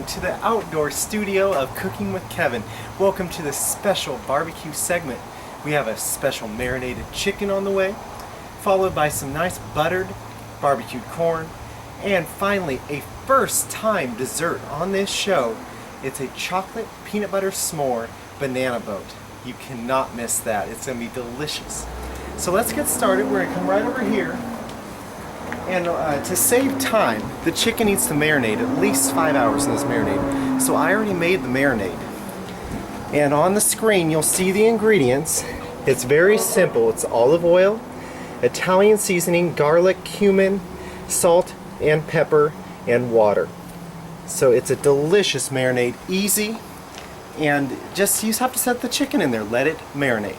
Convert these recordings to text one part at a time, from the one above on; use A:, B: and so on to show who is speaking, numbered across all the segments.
A: welcome to the outdoor studio of Cooking with Kevin. Welcome to this special barbecue segment. We have a special marinated chicken on the way, followed by some nice buttered barbecued corn, and finally a first time dessert on this show. It's a chocolate peanut butter s'more banana boat. You cannot miss that. It's going to be delicious. So let's get started. We're going to come right over here. And to save time, the chicken needs to marinate at least 5 hours in this marinade. So I already made the marinade. And on the screen you'll see the ingredients. It's very simple. It's olive oil, Italian seasoning, garlic, cumin, salt and pepper, and water. So it's a delicious marinade, easy, and you just have to set the chicken in there, let it marinate.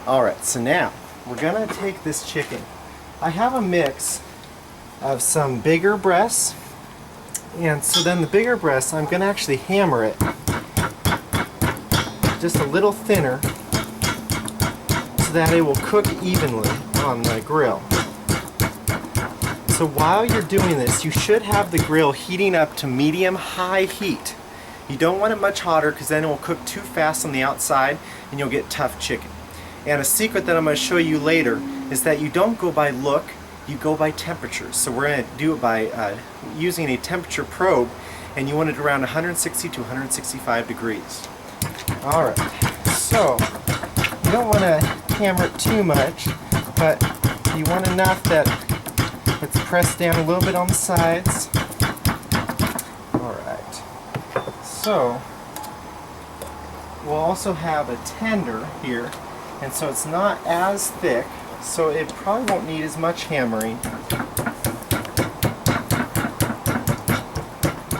A: Alright, so now we're gonna take this chicken. I have a mix of some bigger breasts, and so then the bigger breasts I'm gonna actually hammer it just a little thinner so that it will cook evenly on the grill. So while you're doing this, you should have the grill heating up to medium-high heat. You don't want it much hotter because then it will cook too fast on the outside and you'll get tough chicken. And a secret that I'm going to show you later is that you don't go by look, you go by temperature. So we're going to do it by using a temperature probe, and you want it around 160 to 165 degrees. Alright, so you don't want to hammer it too much, but you want enough that it's pressed down a little bit on the sides. Alright, so we'll also have a tender here, and so it's not as thick, so it probably won't need as much hammering.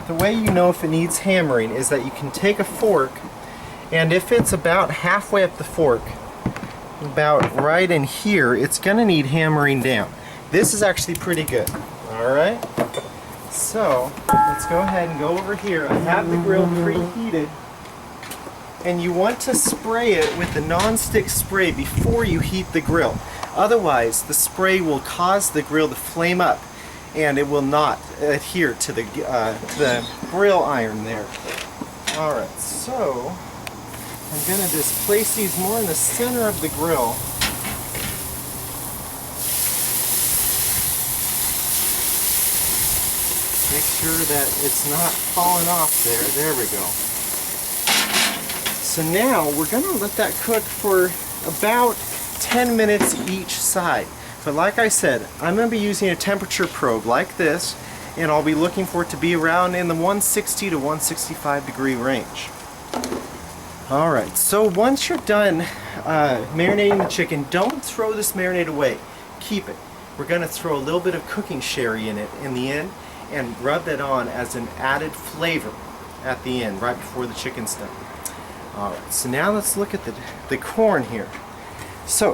A: The way you know if it needs hammering is that you can take a fork, and if it's about halfway up the fork, about right in here, it's going to need hammering down. This is actually pretty good. Alright, so let's go ahead and go over here. I have the grill preheated, and you want to spray it with the non-stick spray before you heat the grill. Otherwise, the spray will cause the grill to flame up, and it will not adhere to the grill iron there. Alright, so I'm going to just place these more in the center of the grill. Make sure that it's not falling off there. There we go. So now we're going to let that cook for about 10 minutes each side. But like I said, I'm going to be using a temperature probe like this, and I'll be looking for it to be around in the 160 to 165 degree range. Alright, so once you're done marinating the chicken, don't throw this marinade away. Keep it. We're going to throw a little bit of cooking sherry in it in the end, and rub that on as an added flavor at the end, right before the chicken's done. Alright, so now let's look at the corn here. So,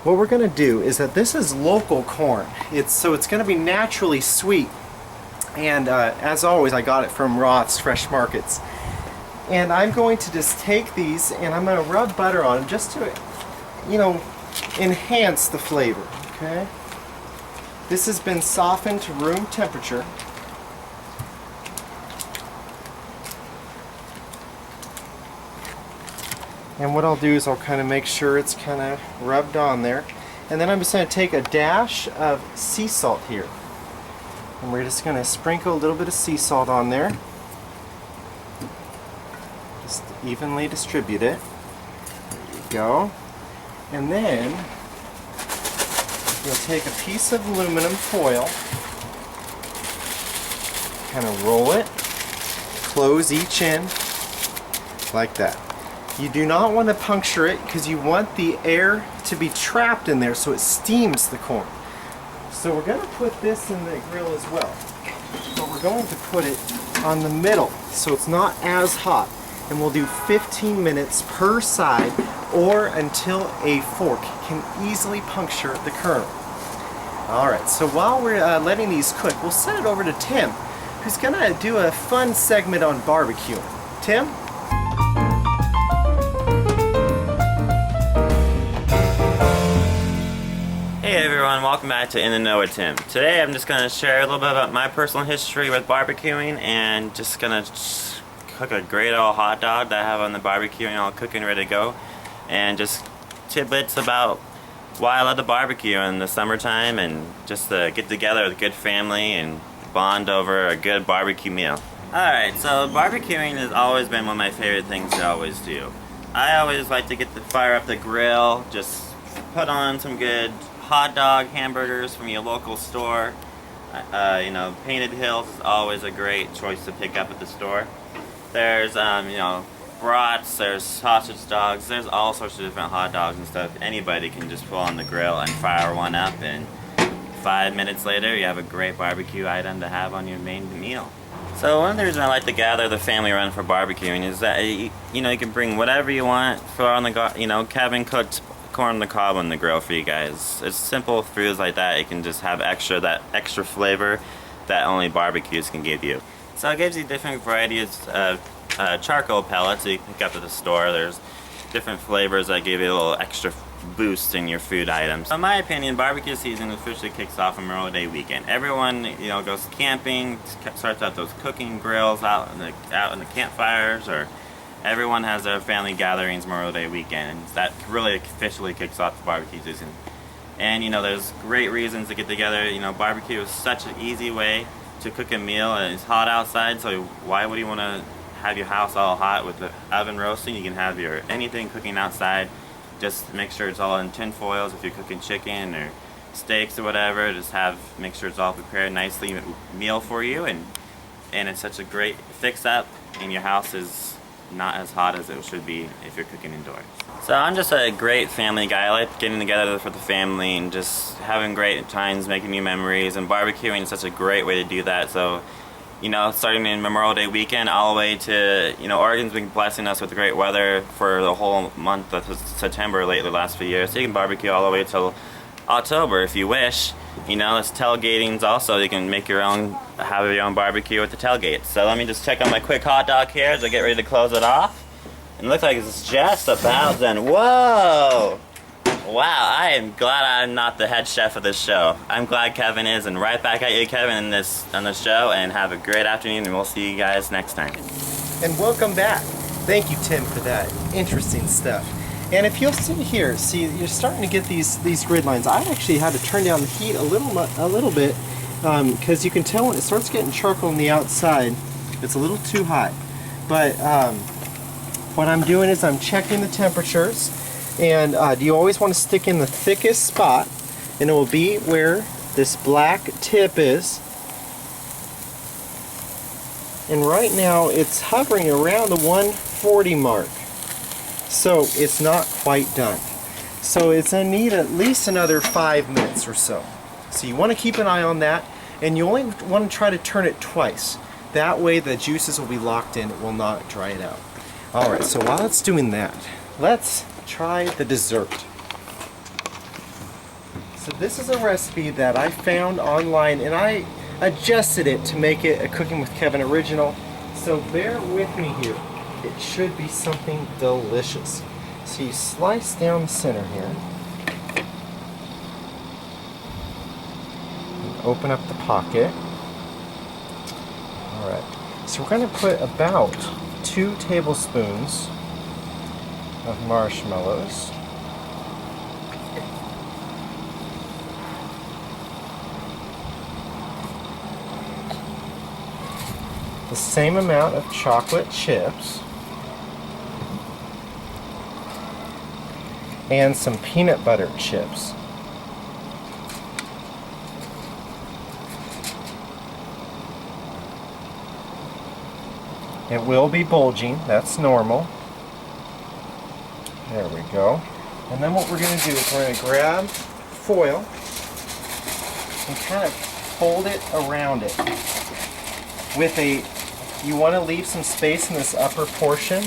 A: what we're going to do is that this is local corn. So it's going to be naturally sweet. And as always, I got it from Roth's Fresh Markets. And I'm going to just take these and I'm going to rub butter on them just to, enhance the flavor. Okay? This has been softened to room temperature. And what I'll do is I'll kind of make sure it's kind of rubbed on there. And then I'm just going to take a dash of sea salt here. And we're just going to sprinkle a little bit of sea salt on there. Just evenly distribute it. There you go. And then you'll take a piece of aluminum foil, kind of roll it, close each end like that. You do not want to puncture it because you want the air to be trapped in there so it steams the corn. So we're going to put this in the grill as well, but we're going to put it on the middle so it's not as hot, and we'll do 15 minutes per side or until a fork can easily puncture the kernel. Alright, so while we're letting these cook, we'll send it over to Tim, who's going to do a fun segment on barbecue. Tim?
B: Hey everyone, everyone, welcome back to In the Know with Tim. Today I'm just going to share a little bit about my personal history with barbecuing and just going to cook a great old hot dog that I have on the barbecue and all cooking ready to go, and just tidbits about why I love to barbecue in the summertime and just to get together with a good family and bond over a good barbecue meal. Alright, so barbecuing has always been one of my favorite things to always do. I always like to fire up the grill, just put on some good hot dog hamburgers from your local store. You know, Painted Hills is always a great choice to pick up at the store. There's you know, brats, there's sausage dogs, there's all sorts of different hot dogs and stuff. Anybody can just pull on the grill and fire one up, and 5 minutes later you have a great barbecue item to have on your main meal. So one of the reasons I like to gather the family around for barbecuing is that you know, you can bring whatever you want. Throw on the you know, Kevin cooked corn on the cob on the grill for you guys. It's simple foods like that. You can just have that extra flavor that only barbecues can give you. So it gives you different varieties of charcoal pellets that you can pick up at the store. There's different flavors that give you a little extra boost in your food items. In my opinion, barbecue season officially kicks off on Memorial Day weekend. Everyone, you know, goes camping, starts out those cooking grills out in the campfires, or everyone has their family gatherings Memorial Day weekend. And that really officially kicks off the barbecue season. And you know, there's great reasons to get together. You know, barbecue is such an easy way to cook a meal, and it's hot outside, so why would you want to have your house all hot with the oven roasting? You can have your anything cooking outside. Just make sure it's all in tin foils if you're cooking chicken or steaks or whatever. Just make sure it's all prepared nicely meal for you, and it's such a great fix up, and your house is not as hot as it should be if you're cooking indoors. So I'm just a great family guy. I like getting together with the family and just having great times, making new memories, and barbecuing is such a great way to do that. So, you know, starting in Memorial Day weekend all the way to, you know, Oregon's been blessing us with great weather for the whole month of September lately, the last few years. So you can barbecue all the way till October if you wish. You know, there's tailgatings also. You can have your own barbecue with the tailgates. So let me just check on my quick hot dog here as I get ready to close it off. And it looks like it's just about done. Whoa! Wow, I am glad I'm not the head chef of this show. I'm glad Kevin is, and right back at you, Kevin, on this show, and have a great afternoon, and we'll see you guys next time.
A: And welcome back. Thank you, Tim, for that interesting stuff. And if you'll see here, you're starting to get these grid lines. I actually had to turn down the heat a little bit because you can tell when it starts getting charcoal on the outside, it's a little too hot. But what I'm doing is I'm checking the temperatures, and you always want to stick in the thickest spot, and it will be where this black tip is. And right now it's hovering around the 140 mark. So it's not quite done. So it's going to need at least another 5 minutes or so. So you want to keep an eye on that, and you only want to try to turn it twice. That way the juices will be locked in, it will not dry it out. Alright, so while it's doing that, let's try the dessert. So this is a recipe that I found online, and I adjusted it to make it a Cooking with Kevin original. So bear with me here. It should be something delicious. So you slice down the center here. And open up the pocket. Alright. So we're going to put about 2 tablespoons of marshmallows. The same amount of chocolate chips. And some peanut butter chips. It will be bulging, that's normal. There we go. And then what we're going to do is we're going to grab foil and kind of fold it around it. You want to leave some space in this upper portion.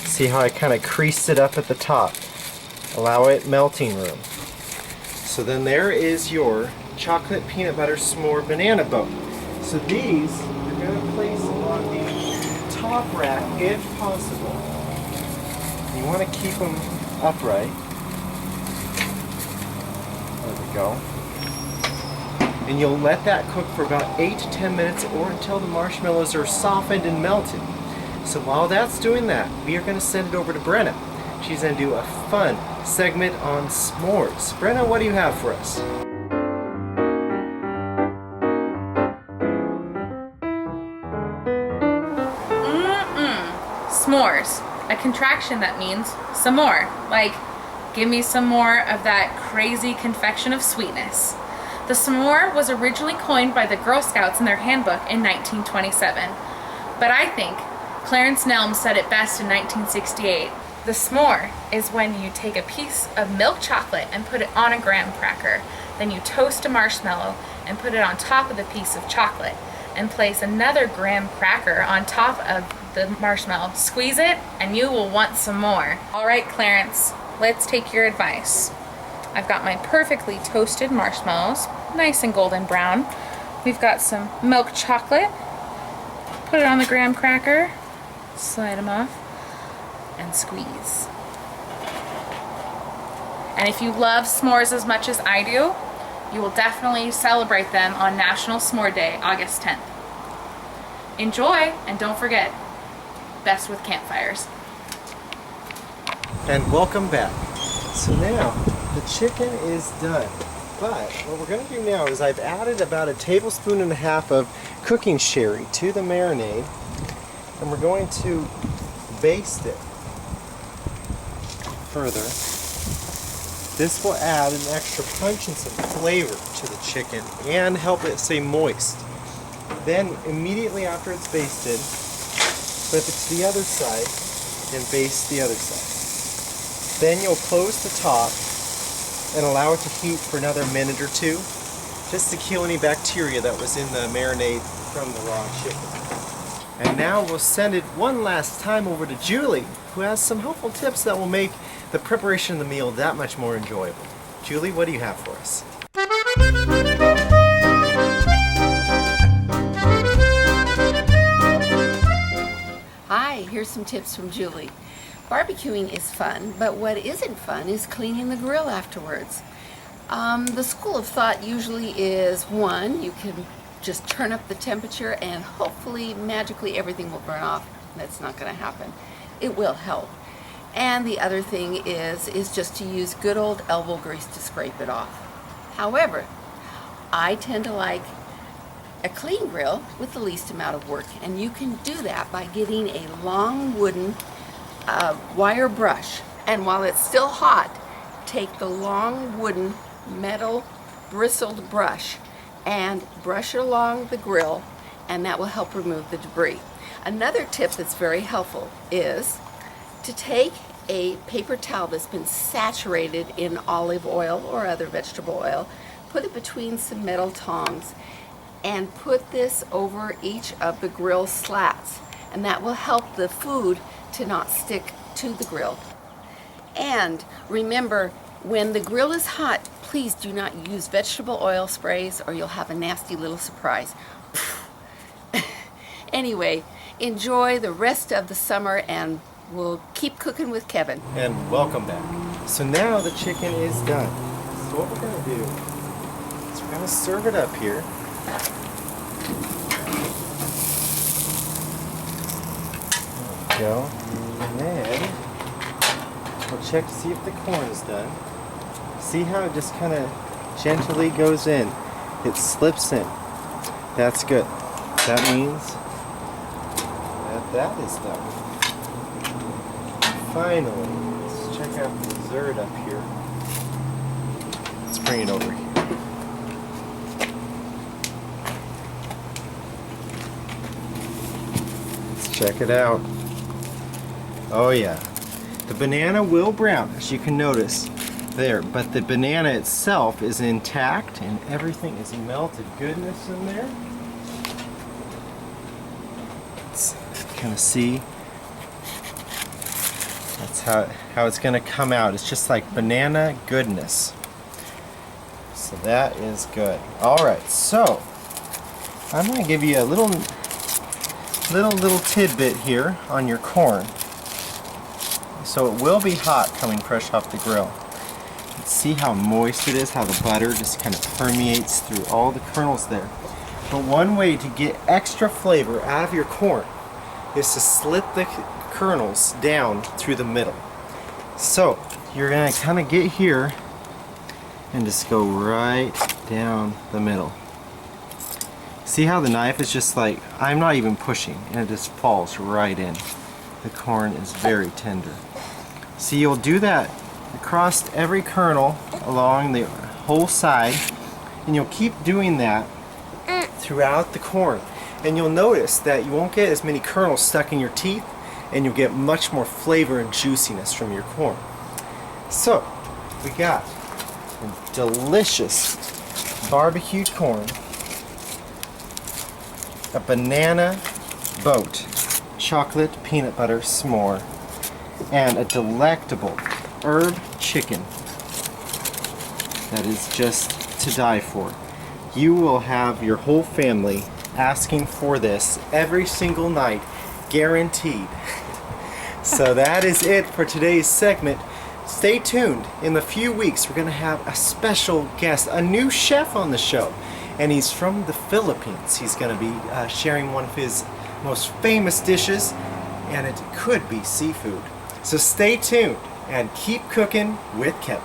A: See how I kind of creased it up at the top? Allow it melting room. So then there is your chocolate peanut butter s'more banana boat. So these you're going to place on the top rack if possible. You want to keep them upright. we go. And you'll let that cook for about 8 to 10 minutes or until the marshmallows are softened and melted. So while that's doing that, we are going to send it over to Brenna. She's going to do a fun segment on s'mores. Brenna, what do you have for us?
C: S'mores, a contraction that means some more. Like, give me some more of that crazy confection of sweetness. The s'more was originally coined by the Girl Scouts in their handbook in 1927. But I think Clarence Nelms said it best in 1968. The s'more is when you take a piece of milk chocolate and put it on a graham cracker. Then you toast a marshmallow and put it on top of the piece of chocolate and place another graham cracker on top of the marshmallow. Squeeze it and you will want some more. All right, Clarence, let's take your advice. I've got my perfectly toasted marshmallows, nice and golden brown. We've got some milk chocolate. Put it on the graham cracker, slide them off, and squeeze. And if you love s'mores as much as I do, you will definitely celebrate them on National S'more Day, August 10th. Enjoy, and don't forget, best with campfires.
A: And welcome back. So now, the chicken is done. But what we're going to do now is I've added about 1.5 tablespoons of cooking sherry to the marinade, and we're going to baste it further. This will add an extra punch and some flavor to the chicken and help it stay moist. Then immediately after it's basted, flip it to the other side and baste the other side. Then you'll close the top and allow it to heat for another minute or two, just to kill any bacteria that was in the marinade from the raw chicken. And now we'll send it one last time over to Julie, who has some helpful tips that will make the preparation of the meal that much more enjoyable. Julie, what do you have for us?
D: Hi, here's some tips from Julie. Barbecuing is fun, but what isn't fun is cleaning the grill afterwards. The school of thought usually is, one, you can just turn up the temperature and hopefully magically everything will burn off. That's not going to happen. It will help. And the other thing is just to use good old elbow grease to scrape it off. However, I tend to like a clean grill with the least amount of work, and you can do that by getting a long wooden wire brush. And while it's still hot, take the long wooden metal bristled brush and brush it along the grill, and that will help remove the debris. Another tip that's very helpful is to take a paper towel that's been saturated in olive oil or other vegetable oil, put it between some metal tongs, and put this over each of the grill slats, and that will help the food to not stick to the grill. And remember, when the grill is hot, please do not use vegetable oil sprays or you'll have a nasty little surprise. Anyway, enjoy the rest of the summer, and we'll keep cooking with Kevin.
A: And welcome back. So now the chicken is done. So what we're going to do is we're going to serve it up here. There we go. And then we'll check to see if the corn is done. See how it just kind of gently goes in. It slips in. That's good. That means that is done. Finally, let's check out the dessert up here. Let's bring it over here. Let's check it out. Oh yeah. The banana will brown, as you can notice there, but the banana itself is intact and everything is melted goodness in there. Let's kind of see. That's how it's going to come out. It's just like banana goodness. So that is good. All right, so I'm going to give you a little tidbit here on your corn. So it will be hot coming fresh off the grill. See how moist it is, how the butter just kind of permeates through all the kernels there. But one way to get extra flavor out of your corn is to slit the kernels down through the middle. So you're gonna kind of get here and just go right down the middle. See how the knife is just like, I'm not even pushing, and it just falls right in. The corn is very tender. See, you'll do that across every kernel along the whole side, and you'll keep doing that throughout the corn. And you'll notice that you won't get as many kernels stuck in your teeth, and you'll get much more flavor and juiciness from your corn. So, we got a delicious barbecued corn, a banana boat chocolate peanut butter s'more, and a delectable herb chicken that is just to die for. You will have your whole family asking for this every single night, guaranteed. So that is it for today's segment. Stay tuned. In a few weeks, we're going to have a special guest, a new chef on the show. And he's from the Philippines. He's going to be sharing one of his most famous dishes, and it could be seafood. So stay tuned and keep cooking with Kevin.